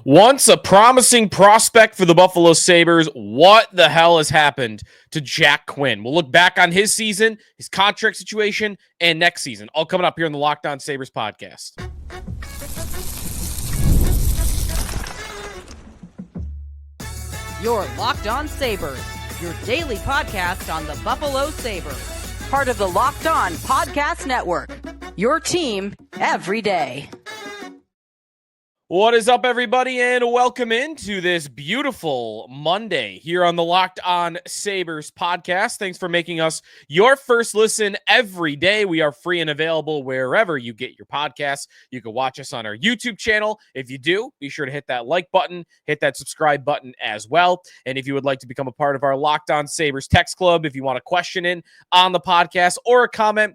Once a promising prospect for the Buffalo Sabres, what the hell has happened to Jack Quinn? We'll look back on his season, his contract situation, and next season. All coming up here in the Locked On Sabres podcast. Your Locked On Sabres, your daily podcast on the Buffalo Sabres. Part of the Locked On Podcast Network, your team every day. What is up, everybody, and welcome into this beautiful Monday here on the Locked On Sabres podcast. Thanks for making us your first listen every day. We are free and available wherever you get your podcasts. You can watch us on our YouTube channel. If you do, be sure to hit that like button, hit that subscribe button as well. And if you would like to become a part of our Locked On Sabres text club, if you want a question in on the podcast or a comment,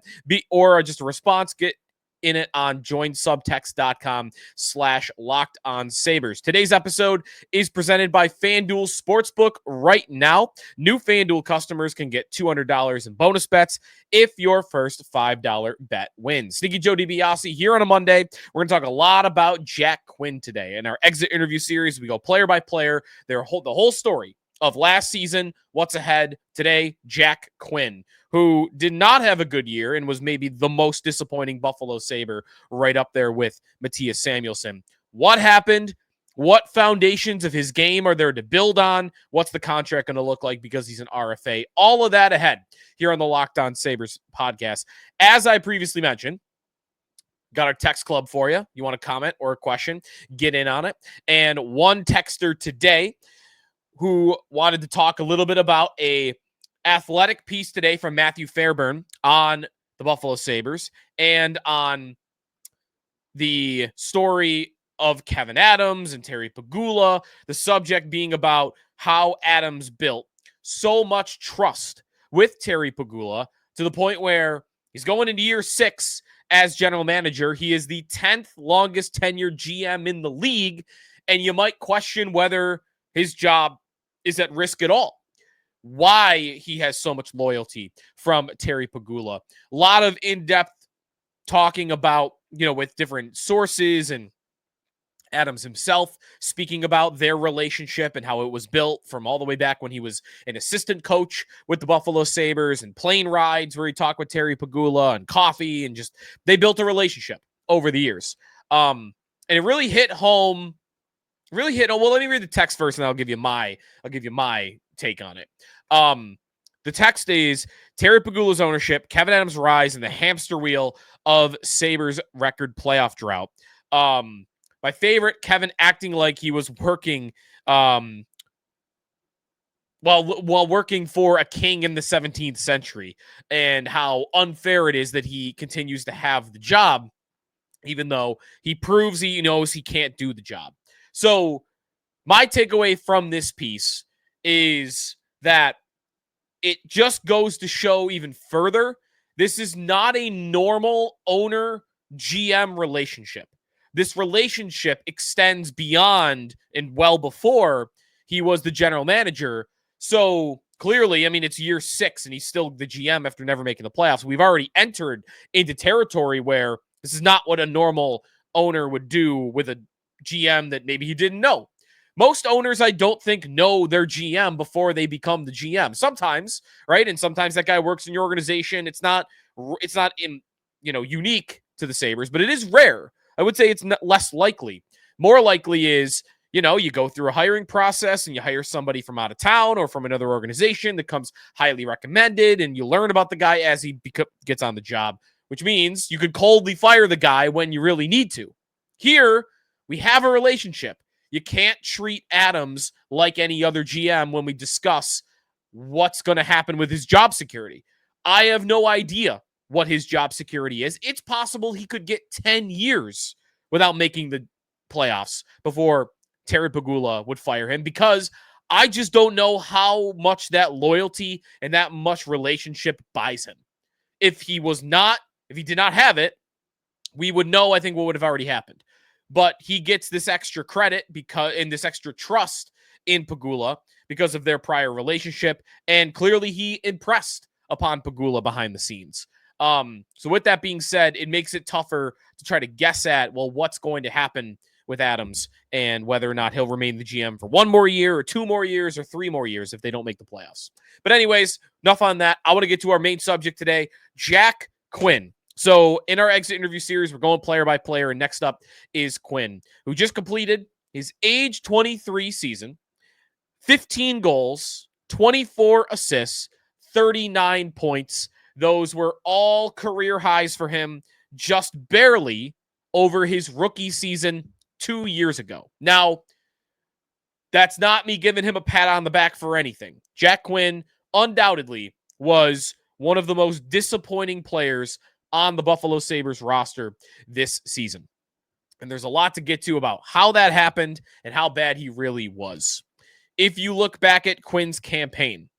or just a response, get in it on joinsubtext.com/LockedOnSabres. Today's episode is presented by FanDuel Sportsbook. Right now, new FanDuel customers can get $200 in bonus bets if your first $5 bet wins. Sneaky Joe DiBiase here on a Monday. We're going to talk a lot about Jack Quinn today. In our exit interview series, we go player by player, the whole story of last season, what's ahead. Today, Jack Quinn, who did not have a good year and was maybe the most disappointing Buffalo Sabre, right up there with Mattias Samuelsson. What happened? What foundations of his game are there to build on? What's the contract going to look like because he's an RFA? All of that ahead here on the Locked On Sabres podcast. As I previously mentioned, got our text club for you. You want a comment or a question, get in on it. And one texter today who wanted to talk a little bit about a athletic piece today from Matthew Fairburn on the Buffalo Sabres and on the story of Kevin Adams and Terry Pegula, the subject being about how Adams built so much trust with Terry Pegula to the point where he's going into year 6 as general manager. He is the 10th longest tenured GM in the league, and you might question whether his job is at risk at all. Why he has so much loyalty from Terry Pegula. A lot of in-depth talking about, with different sources and Adams himself speaking about their relationship and how it was built from all the way back when he was an assistant coach with the Buffalo Sabres, and plane rides where he talked with Terry Pegula and coffee, and just they built a relationship over the years. And it really hit home. Well, let me read the text first, and I'll give you my take on it. The text is Terry Pegula's ownership, Kevin Adams' rise, and the hamster wheel of Sabres record playoff drought. My favorite, Kevin acting like he was working while working for a king in the 17th century, and how unfair it is that he continues to have the job, even though he proves he knows he can't do the job. So my takeaway from this piece is that it just goes to show even further, this is not a normal owner-GM relationship. This relationship extends beyond and well before he was the general manager. So clearly, it's year 6 and he's still the GM after never making the playoffs. We've already entered into territory where this is not what a normal owner would do with a GM that maybe he didn't know. Most owners, I don't think, know their GM before they become the GM. Sometimes, right? And sometimes that guy works in your organization. It's not unique to the Sabres, but it is rare. I would say it's less likely. More likely is, you go through a hiring process and you hire somebody from out of town or from another organization that comes highly recommended, and you learn about the guy as he gets on the job, which means you could coldly fire the guy when you really need to. Here, we have a relationship. You can't treat Adams like any other GM when we discuss what's going to happen with his job security. I have no idea what his job security is. It's possible he could get 10 years without making the playoffs before Terry Pegula would fire him, because I just don't know how much that loyalty and that much relationship buys him. If he did not have it, we would know, I think, what would have already happened. But he gets this extra credit and this extra trust in Pegula because of their prior relationship. And clearly he impressed upon Pegula behind the scenes. So with that being said, it makes it tougher to try to guess at, well, what's going to happen with Adams and whether or not he'll remain the GM for 1 more year or 2 more years or 3 more years if they don't make the playoffs. But anyways, enough on that. I want to get to our main subject today, Jack Quinn. So in our exit interview series, we're going player by player, and next up is Quinn, who just completed his age 23 season, 15 goals, 24 assists, 39 points. Those were all career highs for him, just barely over his rookie season 2 years ago. Now, that's not me giving him a pat on the back for anything. Jack Quinn undoubtedly was one of the most disappointing players on the Buffalo Sabres roster this season. And there's a lot to get to about how that happened and how bad he really was. If you look back at Quinn's campaign,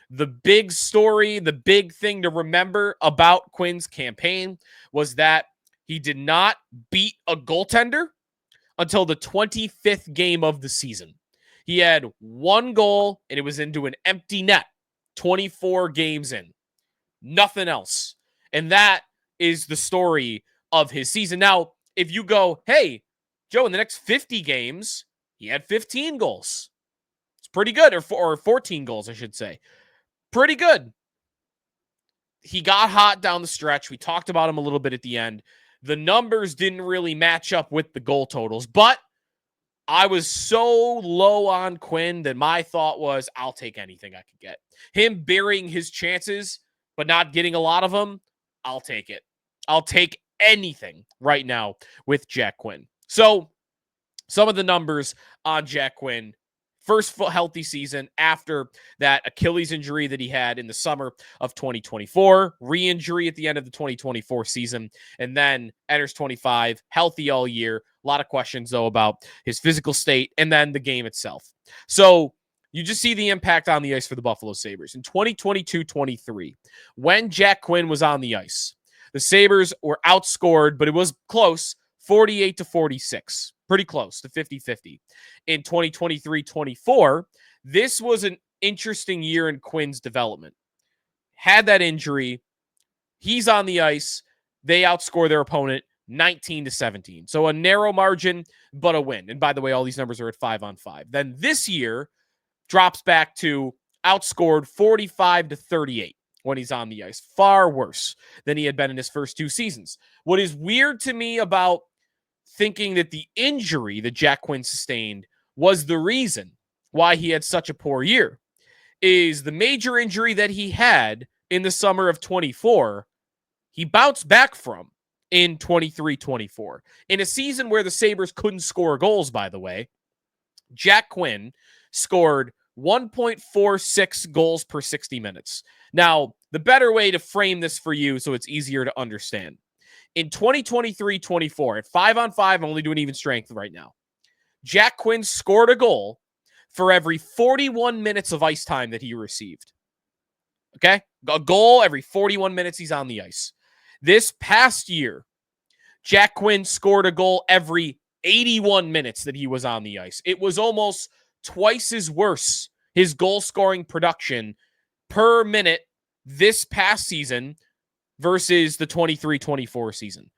the big story, the big thing to remember about Quinn's campaign was that he did not beat a goaltender until the 25th game of the season. He had 1 goal, and it was into an empty net, 24 games in. Nothing else. And that is the story of his season. Now, if you go, hey, Joe, in the next 50 games, he had 15 goals. It's pretty good, or 14 goals, I should say. Pretty good. He got hot down the stretch. We talked about him a little bit at the end. The numbers didn't really match up with the goal totals, but I was so low on Quinn that my thought was, I'll take anything I could get. Him burying his chances, but not getting a lot of them, I'll take it. I'll take anything right now with Jack Quinn. So, some of the numbers on Jack Quinn. First healthy season after that Achilles injury that he had in the summer of 2024, re-injury at the end of the 2024 season, and then enters 25, healthy all year. A lot of questions, though, about his physical state and then the game itself. So you just see the impact on the ice for the Buffalo Sabres. In 2022-23, when Jack Quinn was on the ice, the Sabres were outscored, but it was close, 48-46. Pretty close to 50-50. In 2023-24, this was an interesting year in Quinn's development. Had that injury. He's on the ice. They outscore their opponent 19-17. So a narrow margin, but a win. And by the way, all these numbers are at 5-on-5. Then this year drops back to outscored 45-38 when he's on the ice. Far worse than he had been in his first 2 seasons. What is weird to me about thinking that the injury that Jack Quinn sustained was the reason why he had such a poor year is the major injury that he had in the summer of 24, he bounced back from in 23-24. In a season where the Sabres couldn't score goals, by the way, Jack Quinn scored 1.46 goals per 60 minutes. Now, the better way to frame this for you so it's easier to understand. In 2023-24, at 5-on-5, I'm only doing even strength right now. Jack Quinn scored a goal for every 41 minutes of ice time that he received. Okay? A goal every 41 minutes he's on the ice. This past year, Jack Quinn scored a goal every 81 minutes that he was on the ice. It was almost twice as worse, his goal-scoring production per minute this past season versus the 23-24 season.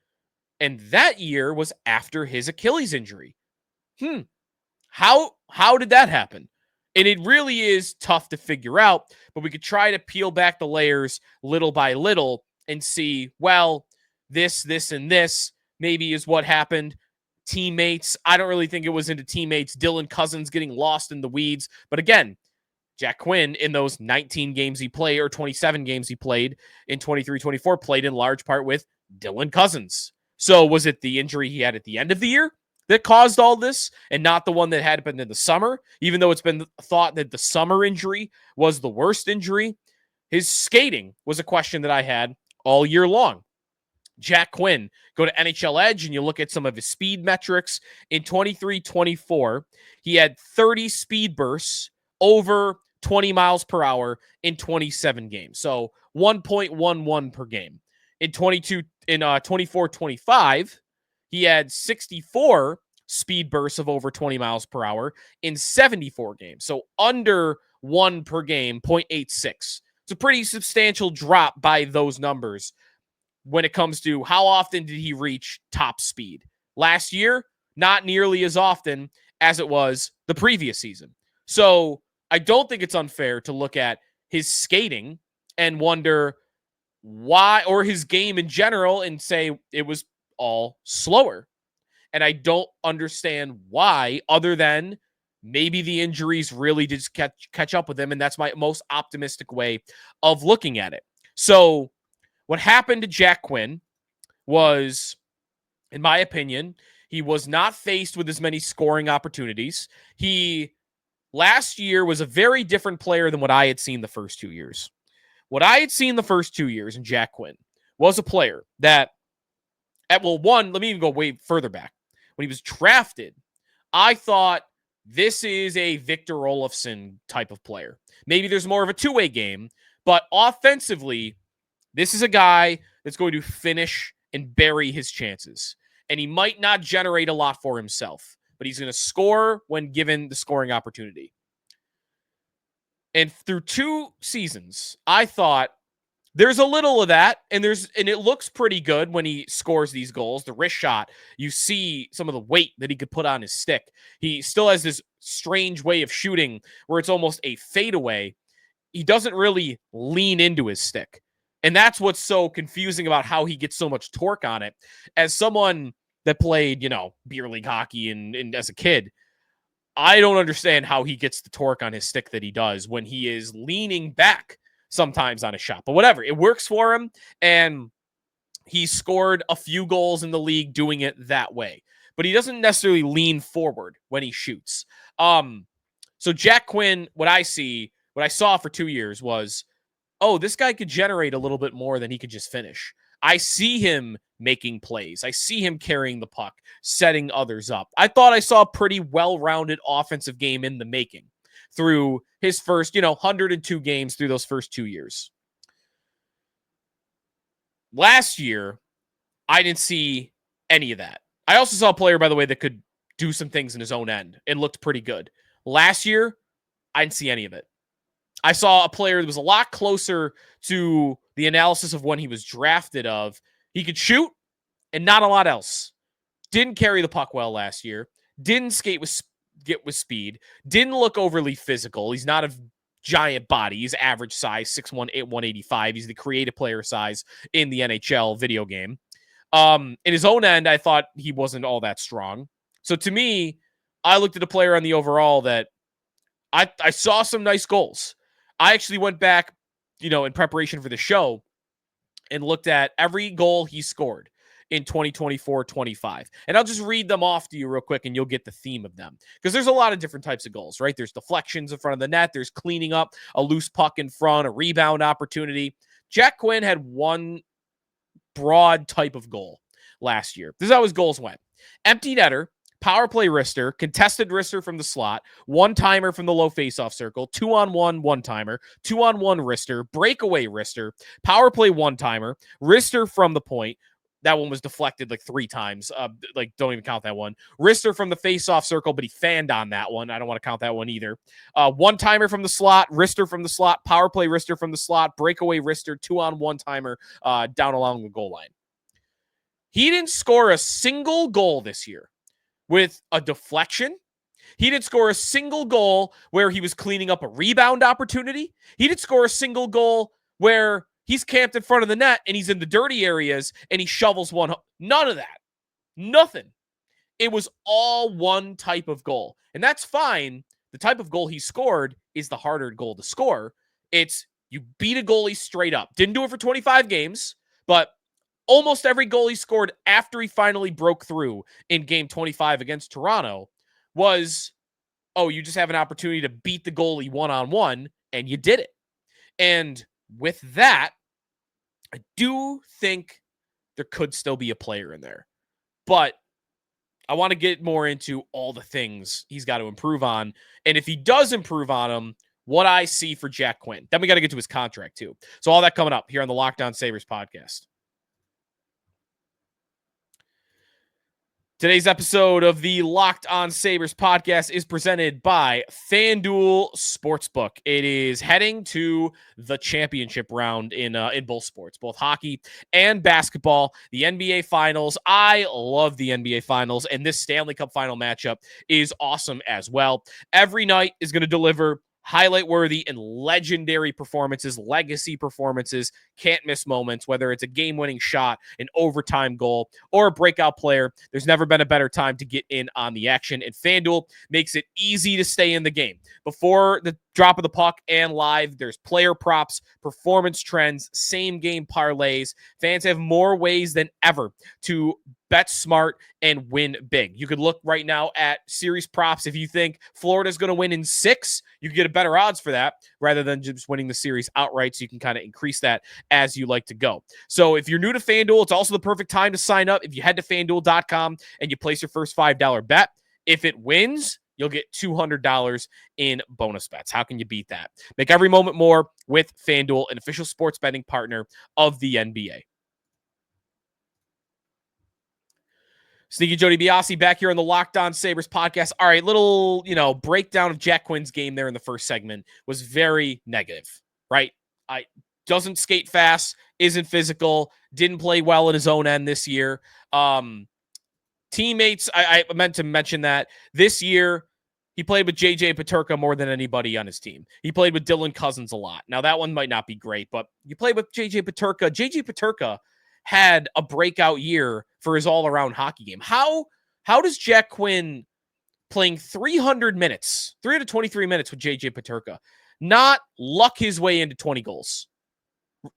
And that year was after his Achilles injury. How did that happen? And it really is tough to figure out, but we could try to peel back the layers little by little and see, well, this, and this maybe is what happened. Teammates, I don't really think it was into teammates. Dylan Cousins getting lost in the weeds. But again, Jack Quinn, in those 19 games he played, or 27 games he played in 23-24, played in large part with Dylan Cousins. So was it the injury he had at the end of the year that caused all this and not the one that had happened in the summer? Even though it's been thought that the summer injury was the worst injury, his skating was a question that I had all year long. Jack Quinn, go to NHL Edge and you look at some of his speed metrics. In 23-24, he had 30 speed bursts over 20 miles per hour in 27 games. So 1.11 per game. In 24-25, he had 64 speed bursts of over 20 miles per hour in 74 games. So under 1 per game, 0.86. It's a pretty substantial drop by those numbers when it comes to how often did he reach top speed. Last year, not nearly as often as it was the previous season. So I don't think it's unfair to look at his skating and wonder why, or his game in general, and say it was all slower. And I don't understand why, other than maybe the injuries really did catch up with him. And that's my most optimistic way of looking at it. So what happened to Jack Quinn was, in my opinion, he was not faced with as many scoring opportunities. He last year was a very different player than what I had seen the first 2 years. What I had seen the first 2 years in Jack Quinn was a player that, let me even go way further back. When he was drafted, I thought this is a Victor Olofsson type of player. Maybe there's more of a two-way game, but offensively, this is a guy that's going to finish and bury his chances. And he might not generate a lot for himself, but he's going to score when given the scoring opportunity. And through 2 seasons, I thought there's a little of that, and it looks pretty good when he scores these goals. The wrist shot, you see some of the weight that he could put on his stick. He still has this strange way of shooting where it's almost a fadeaway. He doesn't really lean into his stick. And that's what's so confusing about how he gets so much torque on it. As someone that played, beer league hockey and as a kid, I don't understand how he gets the torque on his stick that he does when he is leaning back sometimes on a shot. But whatever, it works for him, and he scored a few goals in the league doing it that way. But he doesn't necessarily lean forward when he shoots. So Jack Quinn, what I saw for 2 years was, this guy could generate a little bit more than he could just finish. I see him making plays. I see him carrying the puck, setting others up. I thought I saw a pretty well-rounded offensive game in the making through his first, 102 games through those first 2 years. Last year, I didn't see any of that. I also saw a player, by the way, that could do some things in his own end. It looked pretty good. Last year, I didn't see any of it. I saw a player that was a lot closer to the analysis of when he was drafted of. He could shoot and not a lot else. Didn't carry the puck well last year. Didn't get with speed. Didn't look overly physical. He's not a giant body. He's average size, 6'1", 185. He's the creative player size in the NHL video game. In his own end, I thought he wasn't all that strong. So to me, I looked at a player on the overall that I saw some nice goals. I actually went back, in preparation for the show and looked at every goal he scored in 2024-25. And I'll just read them off to you real quick and you'll get the theme of them. Because there's a lot of different types of goals, right? There's deflections in front of the net. There's cleaning up a loose puck in front, a rebound opportunity. Jack Quinn had one broad type of goal last year. This is how his goals went. Empty netter, power play wrister, contested wrister from the slot, one-timer from the low faceoff circle, 2-on-1 one-timer, 2-on-1 wrister, breakaway wrister, power play one-timer, wrister from the point. That one was deflected like 3 times. Don't even count that one. Wrister from the face-off circle, but he fanned on that one. I don't want to count that one either. One-timer from the slot, wrister from the slot, power play wrister from the slot, breakaway wrister, 2-on-1 timer down along the goal line. He didn't score a single goal this year with a deflection. He didn't score a single goal where he was cleaning up a rebound opportunity. He didn't score a single goal where he's camped in front of the net and he's in the dirty areas and he shovels one. None of that. Nothing. It was all one type of goal. And that's fine. The type of goal he scored is the harder goal to score. It's you beat a goalie straight up. Didn't do it for 25 games, but almost every goal he scored after he finally broke through in game 25 against Toronto was, you just have an opportunity to beat the goalie one-on-one, and you did it. And with that, I do think there could still be a player in there. But I want to get more into all the things he's got to improve on. And if he does improve on them, what I see for Jack Quinn. Then we got to get to his contract, too. So all that coming up here on the Locked On Sabres podcast. Today's episode of the Locked On Sabres podcast is presented by FanDuel Sportsbook. It is heading to the championship round in both sports, both hockey and basketball. The NBA Finals. I love the NBA Finals, and this Stanley Cup final matchup is awesome as well. Every night is going to deliver highlight-worthy and legendary performances, legacy performances, can't-miss moments, whether it's a game-winning shot, an overtime goal, or a breakout player. There's never been a better time to get in on the action, and FanDuel makes it easy to stay in the game. Before the drop of the puck and live, there's player props, performance trends, same-game parlays. Fans have more ways than ever to bet smart and win big. You could look right now at series props. If you think Florida's going to win in 6, you can get a better odds for that rather than just winning the series outright. So you can kind of increase that as you like to go. So if you're new to FanDuel, it's also the perfect time to sign up. If you head to FanDuel.com and you place your first $5 bet, if it wins, you'll get $200 in bonus bets. How can you beat that? Make every moment more with FanDuel, an official sports betting partner of the NBA. Sneaky Joe DiBiase back here on the Locked On Sabres podcast. All right, little, breakdown of Jack Quinn's game there in the first segment was very negative, right? Doesn't skate fast, isn't physical, didn't play well in his own end this year. Teammates, I meant to mention that this year he played with JJ Peterka more than anybody on his team. He played with Dylan Cousins a lot. Now that one might not be great, but you played with JJ Peterka. JJ Peterka had a breakout year for his all-around hockey game. How does Jack Quinn playing 323 minutes with JJ Peterka not luck his way into 20 goals?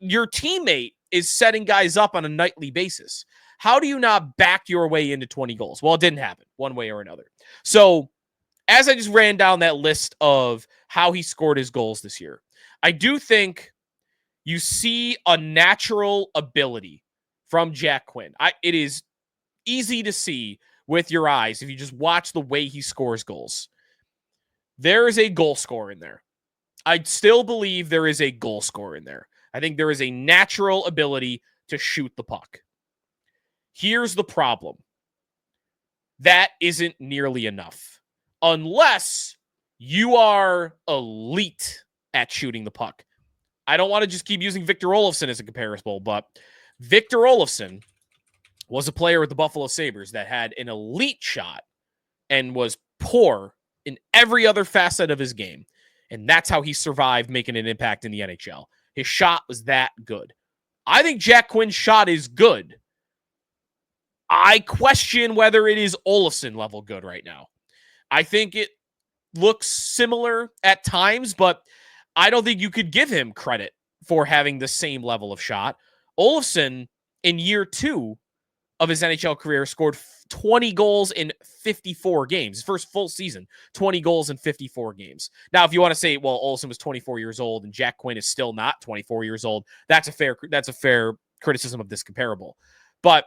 Your teammate is setting guys up on a nightly basis. How do you not back your way into 20 goals? Well, it didn't happen one way or another. So as I just ran down that list of how he scored his goals this year, I do think you see a natural ability from Jack Quinn. It is easy to see with your eyes if you just watch the way he scores goals. There is a goal scorer in there. I still believe there is a goal scorer in there. I think there is a natural ability to shoot the puck. Here's the problem. That isn't nearly enough. Unless you are elite at shooting the puck. I don't want to just keep using Victor Olofsson as a comparable, but Victor Olofsson was a player with the Buffalo Sabres that had an elite shot and was poor in every other facet of his game. And that's how he survived making an impact in the NHL. His shot was that good. I think Jack Quinn's shot is good. I question whether it is Olofsson level good right now. I think it looks similar at times, but I don't think you could give him credit for having the same level of shot. Olofsson, in year 2 of his NHL career, scored 20 goals in 54 games. His first full season, 20 goals in 54 games. Now, if you want to say, well, Olofsson was 24 years old and Jack Quinn is still not 24 years old, that's a fair criticism of this comparable. But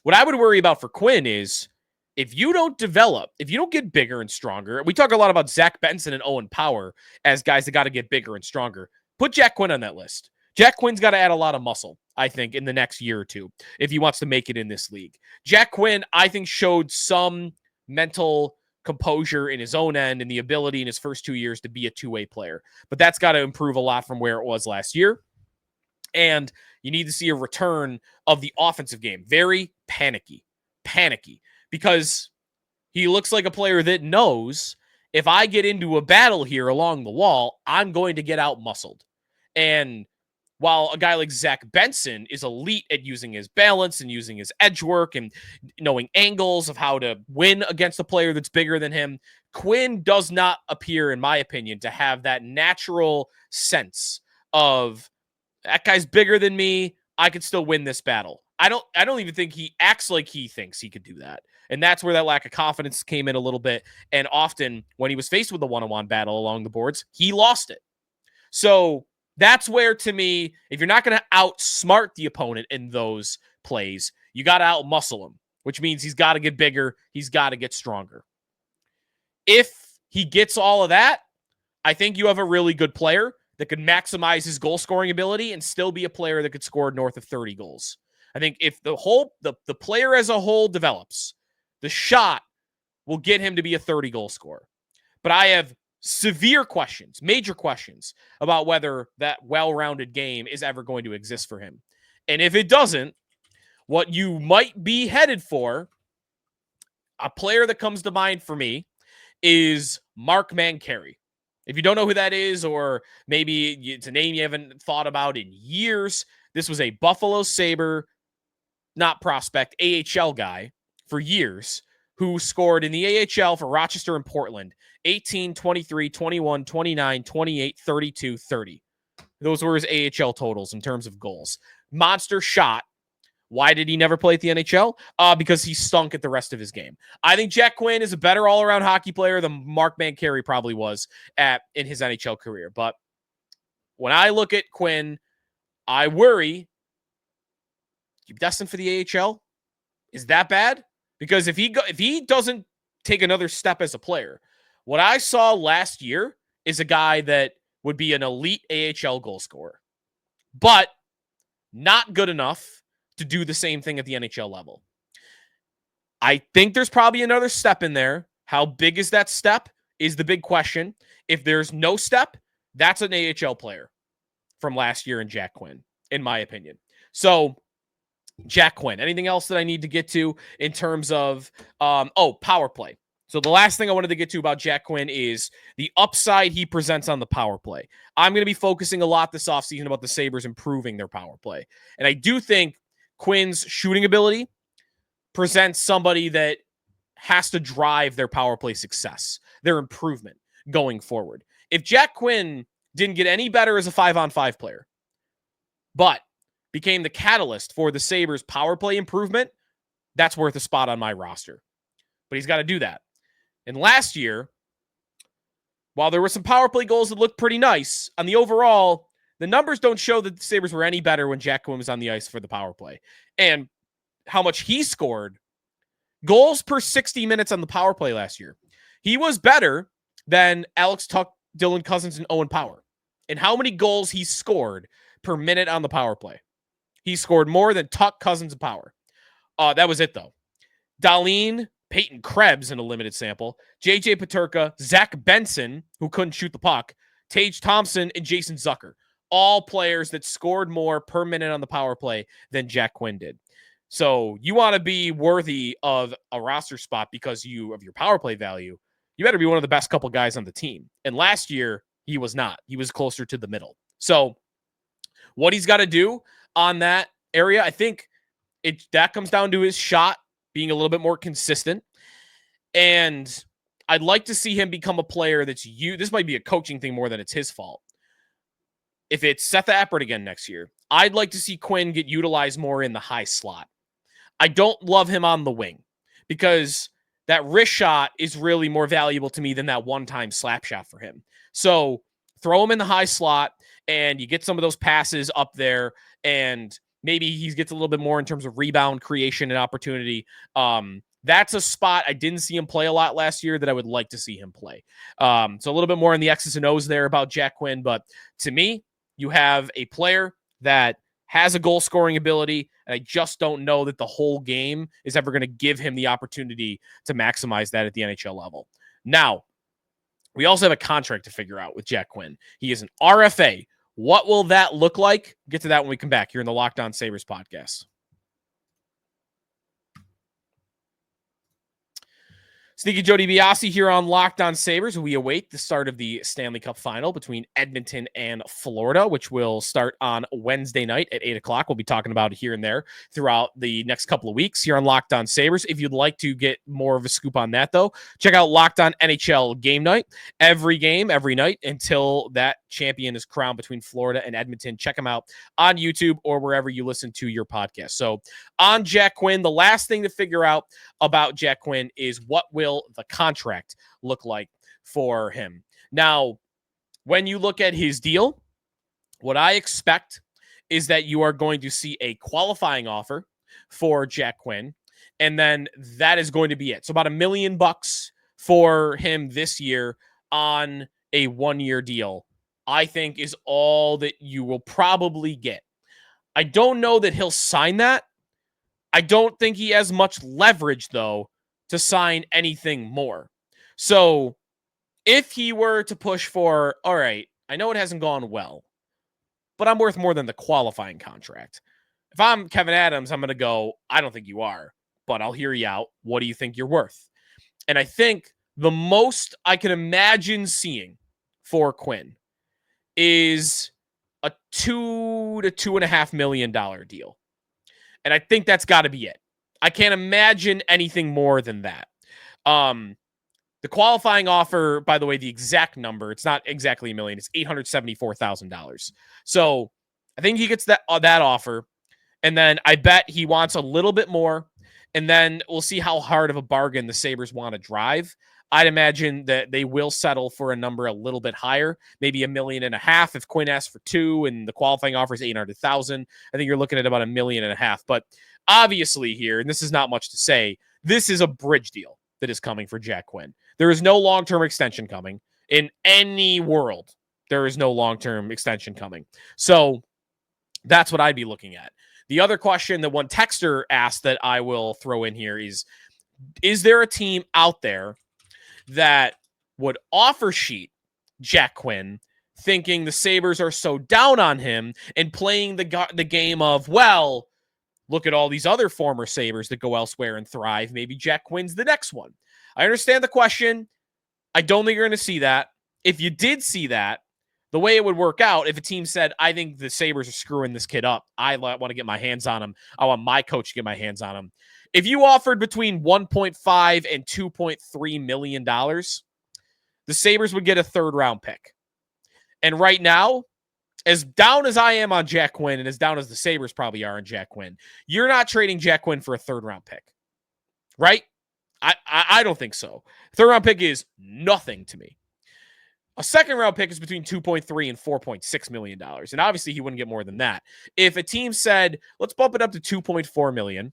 what I would worry about for Quinn is if you don't develop, if you don't get bigger and stronger, we talk a lot about Zach Benson and Owen Power as guys that got to get bigger and stronger. Put Jack Quinn on that list. Jack Quinn's got to add a lot of muscle, I think, in the next year or two if he wants to make it in this league. Jack Quinn, I think, showed some mental composure in his own end and the ability in his first 2 years to be a two-way player. But that's got to improve a lot from where it was last year. And you need to see a return of the offensive game. Very panicky, because he looks like a player that knows if I get into a battle here along the wall, I'm going to get out-muscled. And while a guy like Zach Benson is elite at using his balance and using his edge work and knowing angles of how to win against a player that's bigger than him, Quinn does not appear, in my opinion, to have that natural sense of that guy's bigger than me. I could still win this battle. I don't even think he acts like he thinks he could do that. And that's where that lack of confidence came in a little bit. And often when he was faced with a one-on-one battle along the boards, he lost it. So that's where, to me, if you're not going to outsmart the opponent in those plays, you got to outmuscle him, which means he's got to get bigger. He's got to get stronger. If he gets all of that, I think you have a really good player that could maximize his goal scoring ability and still be a player that could score north of 30 goals. I think if the player as a whole develops, The shot will get him to be a 30-goal scorer. But I have severe questions, major questions, about whether that well-rounded game is ever going to exist for him. And if it doesn't, what you might be headed for, a player that comes to mind for me, is Mark Mancarry. If you don't know who that is, or maybe it's a name you haven't thought about in years, this was a Buffalo Sabre, not prospect, AHL guy for years, who scored in the AHL for Rochester and Portland, 18, 23, 21, 29, 28, 32, 30. Those were his AHL totals in terms of goals. Monster shot. Why did he never play at the NHL? Because he stunk at the rest of his game. I think Jack Quinn is a better all-around hockey player than Mark Mancarry probably was in his NHL career. But when I look at Quinn, I worry, you're destined for the AHL? Is that bad? Because if he doesn't take another step as a player, what I saw last year is a guy that would be an elite AHL goal scorer, but not good enough to do the same thing at the NHL level. I think there's probably another step in there. How big is that step is the big question. If there's no step, that's an AHL player from last year in Jack Quinn, in my opinion. So, Jack Quinn. Anything else that I need to get to in terms of, power play. So the last thing I wanted to get to about Jack Quinn is the upside he presents on the power play. I'm going to be focusing a lot this offseason about the Sabres improving their power play. And I do think Quinn's shooting ability presents somebody that has to drive their power play success, their improvement going forward. If Jack Quinn didn't get any better as a 5-on-5 player, but became the catalyst for the Sabres power play improvement, that's worth a spot on my roster. But he's got to do that. And last year, while there were some power play goals that looked pretty nice, on the overall, the numbers don't show that the Sabres were any better when Jack Quinn was on the ice for the power play. And how much he scored, goals per 60 minutes on the power play last year. He was better than Alex Tuch, Dylan Cousins, and Owen Power. And how many goals he scored per minute on the power play. He scored more than Tuch, Cousins, and Power. That was it, though. Dahlin, Peyton Krebs in a limited sample, J.J. Peterka, Zach Benson, who couldn't shoot the puck, Tage Thompson, and Jason Zucker. All players that scored more per minute on the power play than Jack Quinn did. So you want to be worthy of a roster spot because of your power play value. You better be one of the best couple guys on the team. And last year, he was not. He was closer to the middle. So what he's got to do on that area, I think that comes down to his shot being a little bit more consistent. And I'd like to see him become a player this might be a coaching thing more than it's his fault. If it's Seth Appert again next year, I'd like to see Quinn get utilized more in the high slot. I don't love him on the wing because that wrist shot is really more valuable to me than that one-time slap shot for him. So throw him in the high slot and you get some of those passes up there, and maybe he gets a little bit more in terms of rebound creation and opportunity. That's a spot I didn't see him play a lot last year that I would like to see him play. So a little bit more in the X's and O's there about Jack Quinn. But to me, you have a player that has a goal scoring ability, and I just don't know that the whole game is ever going to give him the opportunity to maximize that at the NHL level. Now, we also have a contract to figure out with Jack Quinn. He is an RFA. What will that look like? Get to that when we come back here in the Locked On Sabres podcast. Sneaky Joe DiBiase here on Locked On Sabres. We await the start of the Stanley Cup final between Edmonton and Florida, which will start on Wednesday night at 8 o'clock. We'll be talking about it here and there throughout the next couple of weeks here on Locked On Sabres. If you'd like to get more of a scoop on that, though, check out Locked On NHL Game Night. Every game, every night until that champion is crowned between Florida and Edmonton. Check them out on YouTube or wherever you listen to your podcast. So on Jack Quinn, the last thing to figure out about Jack Quinn is what will the contract look like for him. Now, when you look at his deal, what I expect is that you are going to see a qualifying offer for Jack Quinn, and then that is going to be it. So about $1 million for him this year on a 1-year deal, I think is all that you will probably get. I don't know that he'll sign that. I don't think he has much leverage, though, to sign anything more. So if he were to push for, all right, I know it hasn't gone well, but I'm worth more than the qualifying contract. If I'm Kevin Adams, I'm going to go, I don't think you are, but I'll hear you out. What do you think you're worth? And I think the most I can imagine seeing for Quinn is a $2 to $2.5 million deal. And I think that's got to be it. I can't imagine anything more than that. The qualifying offer, by the way, the exact number, it's not exactly $1 million, it's $874,000. So I think he gets that offer. And then I bet he wants a little bit more. And then we'll see how hard of a bargain the Sabres want to drive. I'd imagine that they will settle for a number a little bit higher, maybe $1.5 million if Quinn asks for $2 million and the qualifying offer is $800,000. I think you're looking at about $1.5 million. But obviously here, and this is not much to say, this is a bridge deal that is coming for Jack Quinn. There is no long-term extension coming in any world. There is no long-term extension coming. So that's what I'd be looking at. The other question that one texter asked that I will throw in here is there a team out there that would offer sheet Jack Quinn, thinking the Sabres are so down on him and playing the game of, well, look at all these other former Sabres that go elsewhere and thrive. Maybe Jack Quinn's the next one. I understand the question. I don't think you're going to see that. If you did see that, the way it would work out, if a team said, I think the Sabres are screwing this kid up, I want to get my hands on him, I want my coach to get my hands on him. If you offered between $1.5 and $2.3 million, the Sabres would get a third-round pick. And right now, as down as I am on Jack Quinn and as down as the Sabres probably are on Jack Quinn, you're not trading Jack Quinn for a third-round pick, right? I don't think so. Third-round pick is nothing to me. A second-round pick is between $2.3 and $4.6 million, and obviously he wouldn't get more than that. If a team said, let's bump it up to $2.4 million,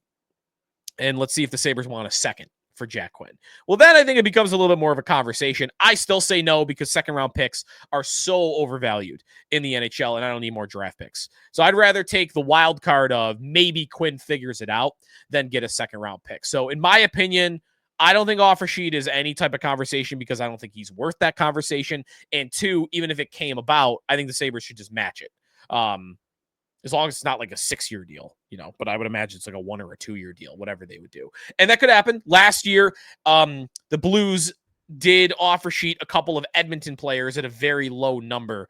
and let's see if the Sabres want a second for Jack Quinn. Well, then I think it becomes a little bit more of a conversation. I still say no because second-round picks are so overvalued in the NHL, and I don't need more draft picks. So I'd rather take the wild card of maybe Quinn figures it out than get a second-round pick. So in my opinion, I don't think offer sheet is any type of conversation because I don't think he's worth that conversation. And two, even if it came about, I think the Sabres should just match it. As long as it's not like a 6-year deal, but I would imagine it's like a 1 or a 2-year deal, whatever they would do. And that could happen. Last year, the Blues did offer sheet a couple of Edmonton players at a very low number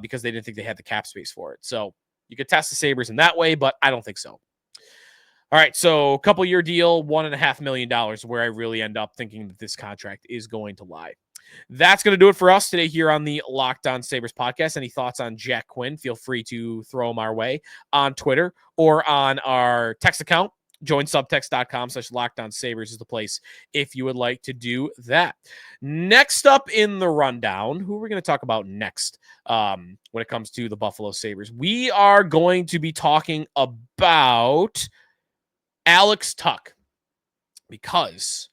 because they didn't think they had the cap space for it. So you could test the Sabres in that way, but I don't think so. All right, so a couple-year deal, $1.5 million, where I really end up thinking that this contract is going to lie. That's going to do it for us today here on the Locked On Sabres podcast. Any thoughts on Jack Quinn? Feel free to throw them our way on Twitter or on our text account. JoinSubtext.com/LockedOnSabres is the place if you would like to do that. Next up in the rundown, who are we going to talk about next when it comes to the Buffalo Sabres? We are going to be talking about Alex Tuch, because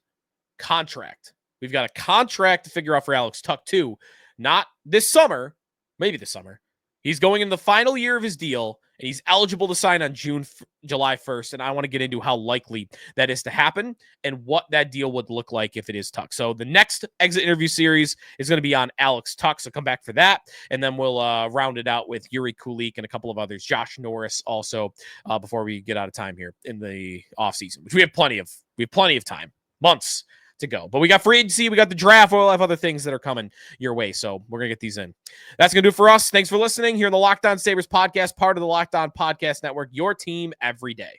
contract. We've got a contract to figure out for Alex Tuch too. Not this summer, maybe this summer. He's going in the final year of his deal, and he's eligible to sign on July 1st, and I want to get into how likely that is to happen and what that deal would look like if it is Tuch. So the next exit interview series is going to be on Alex Tuch, so come back for that, and then we'll round it out with Yuri Kulik and a couple of others, Josh Norris also, before we get out of time here in the offseason, which we have plenty of time, months to go. But we got free agency, we got the draft, we'll have other things that are coming your way, so we're going to get these in. That's going to do it for us. Thanks for listening here in the Locked On Sabres podcast, part of the Locked On Podcast Network, your team every day.